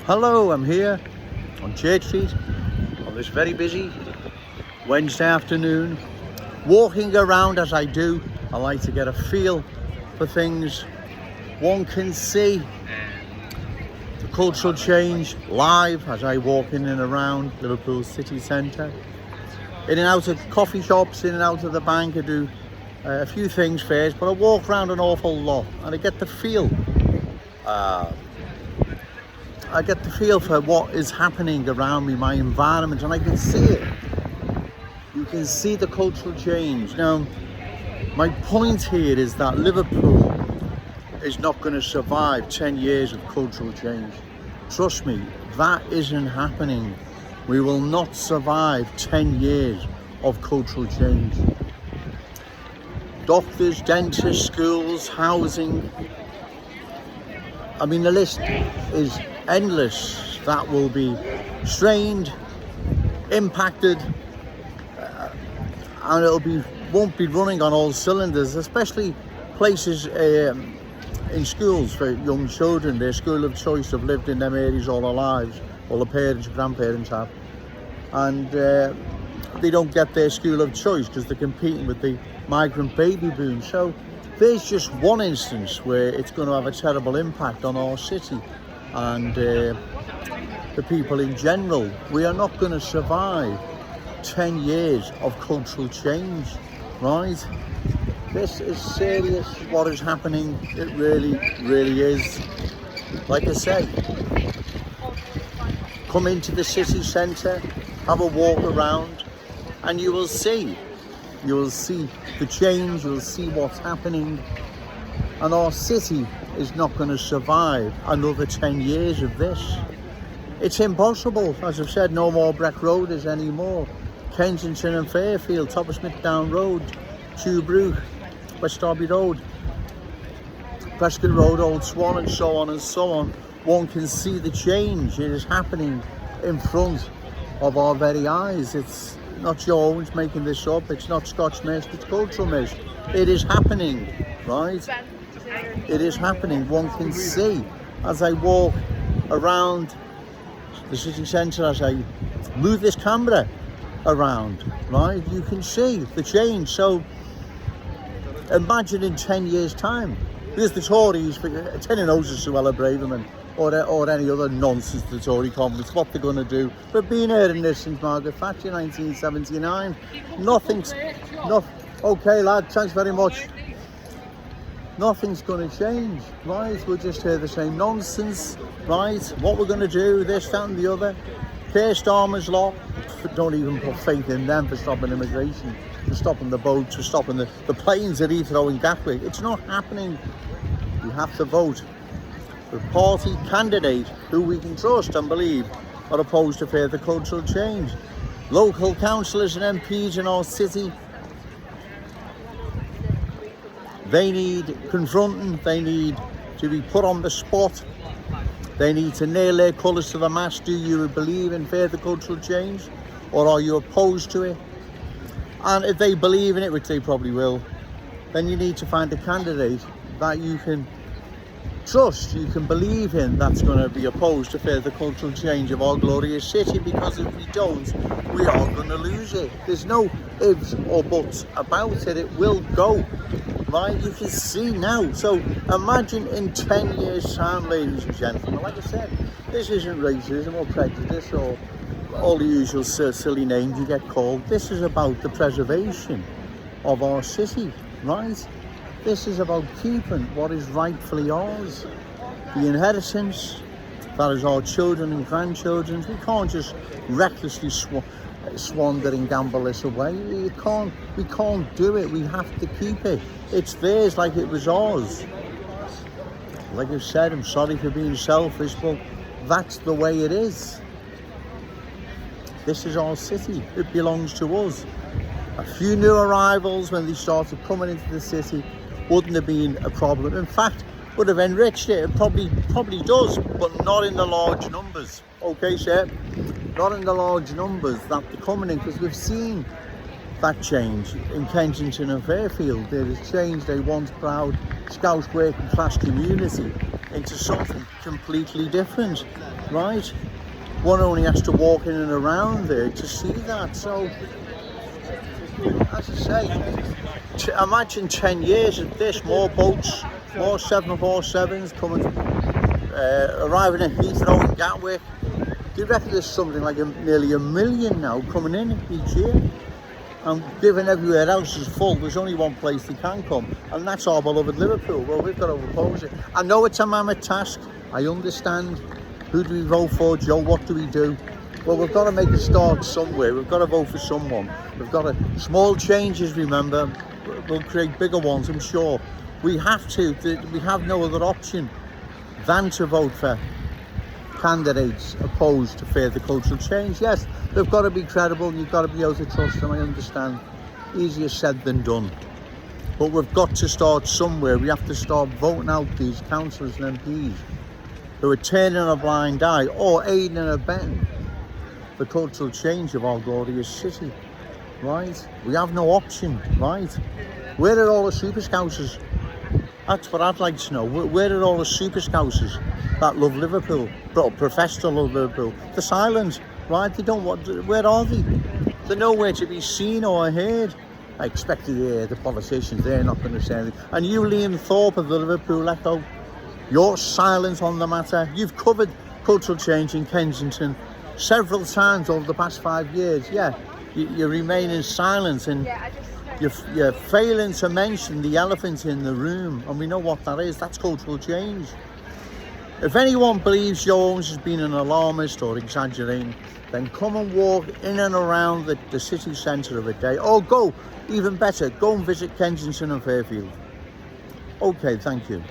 Hello, I'm here on Church Street on this very busy Wednesday afternoon. Walking around as I do, I like to get a feel for things. One can see the cultural change live as I walk in and around Liverpool city centre. In and out of coffee shops, in and out of the bank. I do a few things first, but I walk around an awful lot and I get the feel. I get the feel for what is happening around me, my environment, and I can see it. You can see the cultural change. Now, my point here is that Liverpool is not going to survive 10 years of cultural change. Trust me, that isn't happening. We will not survive 10 years of cultural change. Doctors, dentists, schools, housing. I mean, the list is endless that will be strained, impacted, and won't be running on all cylinders, especially places in schools for young children. Their school of choice have lived in them areas all their lives, all the parents and grandparents have, and they don't get their school of choice because they're competing with the migrant baby boom. So there's just one instance where it's going to have a terrible impact on our city and the people in general. We are not going to survive 10 years of cultural change, right? This is serious, what is happening. It really, really is. Like I say, come into the city centre, have a walk around, and you will see the change, you'll see what's happening. And our city is not going to survive another 10 years of this. It's impossible. As I've said, no more Breck Roaders anymore. Kensington and Fairfield, Top of Smith Down Road, Tubrook, West Derby Road, Prescott Road, Old Swan, and so on and so on. One can see the change. It is happening in front of our very eyes. It's not Joe Owens making this up. It's not Scotch Mist, it's Cultural Mist. It is happening, right? It is happening. One can see as I walk around the city centre, as I move this camera around, right? You can see the change. So imagine in 10 years' time, because the Tories, 10 noses to Ella Braverman or any other nonsense the Tory conference, what they're going to do. We've been hearing this since Margaret Thatcher 1979. Okay, lad, thanks very much. Nothing's going to change, right? We'll just hear the same nonsense, right? What we're going to do, this, that and the other. Keir Starmer's lot, don't even put faith in them for stopping immigration, for stopping the boats, for stopping the planes at Heathrow and Gatwick. It's not happening. We have to vote for a party candidate who we can trust and believe are opposed to further cultural change. Local councillors and MPs in our city, they need confronting, they need to be put on the spot, they need to nail their colours to the mast. Do you believe in further cultural change, or are you opposed to it? And if they believe in it, which they probably will, then you need to find a candidate that you can trust, you can believe in, that's going to be opposed to further cultural change of our glorious city, because if we don't, we are going to lose it. There's no ifs or buts about it. It will go, right? You can see now. So imagine in 10 years' time, ladies and gentlemen, like I said, this isn't racism or prejudice or all the usual silly names you get called. This is about the preservation of our city, right? This is about keeping what is rightfully ours, the inheritance that is our children and grandchildren's. We can't just recklessly squander and gamble this away. We can't do it. We have to keep it. It's theirs like it was ours. Like I said, I'm sorry for being selfish, but that's the way it is. This is our city. It belongs to us. A few new arrivals when they started coming into the city wouldn't have been a problem. In fact, would have enriched it. It probably does, but not in the large numbers. Okay, sir? Not in the large numbers that they're coming in, because we've seen that change in Kensington and Fairfield. There is change. They once proud Scouse working class community into something completely different, right? One only has to walk in and around there to see that. So, as I say, imagine 10 years of this, more boats, more 747s coming, arriving in Heathrow and Gatwick. Do you reckon there's something like nearly 1 million now coming in each year? And given everywhere else is full, there's only one place they can come, and that's our beloved Liverpool. Well, we've got to oppose it. I know it's a mammoth task. I understand. Who do we vote for, Joe? What do we do? Well, we've got to make a start somewhere. We've got to vote for someone. We've got to... Small changes, remember, will create bigger ones, I'm sure. We have to. We have no other option than to vote for candidates opposed to further cultural change. Yes, they've got to be credible and you've got to be able to trust them, I understand. Easier said than done. But we've got to start somewhere. We have to start voting out these councillors and MPs who are turning a blind eye or aiding and abetting the cultural change of our glorious city, right? We have no option, right? Where are all the super scousers? That's what I'd like to know. Where are all the super scousers that love Liverpool, profess to love Liverpool? The silent, right? They don't want. Where are they? They're nowhere to be seen or heard. I expect to hear the politicians. They're not going to say anything. And you, Liam Thorpe of the Liverpool Echo, you're silent on the matter. You've covered cultural change in Kensington several times over the past 5 years. Yeah, you remain in silence, and you're failing to mention the elephant in the room, and we know what that is. That's cultural change. If anyone believes Joe Owens has been an alarmist or exaggerating, then come and walk in and around the city centre of a day, or go, even better, go and visit Kensington and Fairfield. Okay, thank you.